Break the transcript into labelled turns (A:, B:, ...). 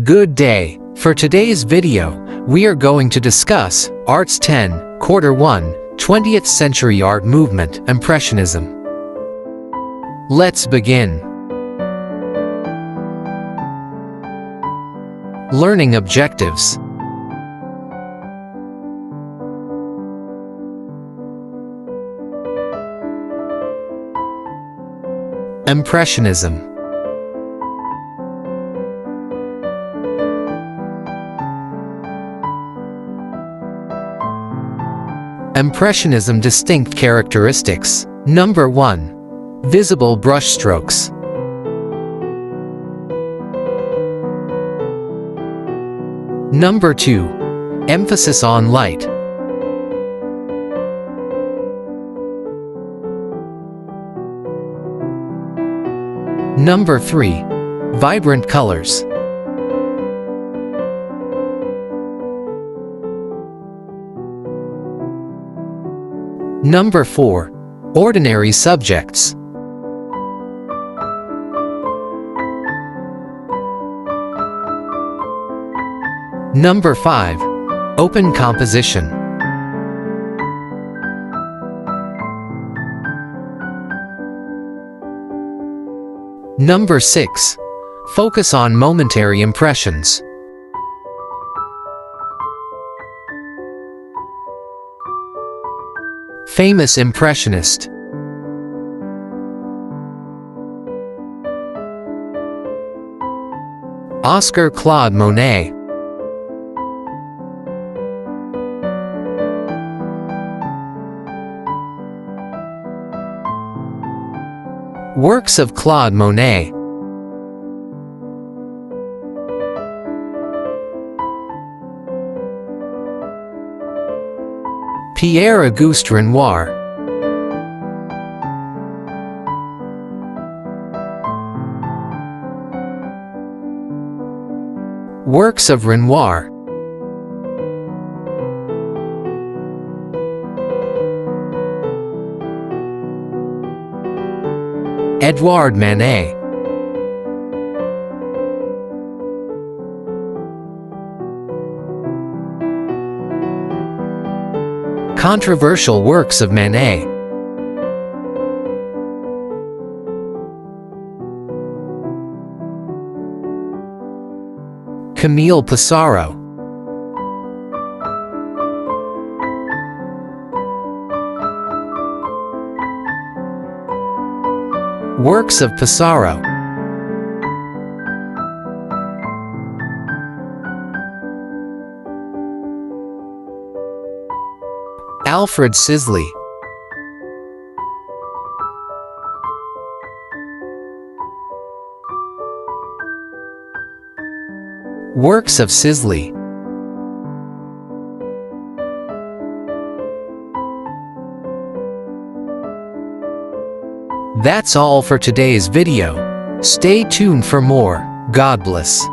A: Good day. For today's video, we are going to discuss Arts 10, Quarter 1, 20th Century Art Movement, Impressionism. Let's begin. Learning objectives. Impressionism. Impressionism distinct characteristics. Number 1. Visible brushstrokes. Number 2. Emphasis on light. Number 3. Vibrant colors. Number 4. Ordinary subjects. Number 5. Open composition. Number 6. Focus on momentary impressions. Famous Impressionist. Oscar Claude Monet. Works of Claude Monet. Pierre-Auguste Renoir. Works of Renoir. Edouard Manet. Controversial works of Manet. Camille Pissarro. Works of Pissarro. Alfred Sisley. Works of Sisley. That's all for today's video. Stay tuned for more. God bless.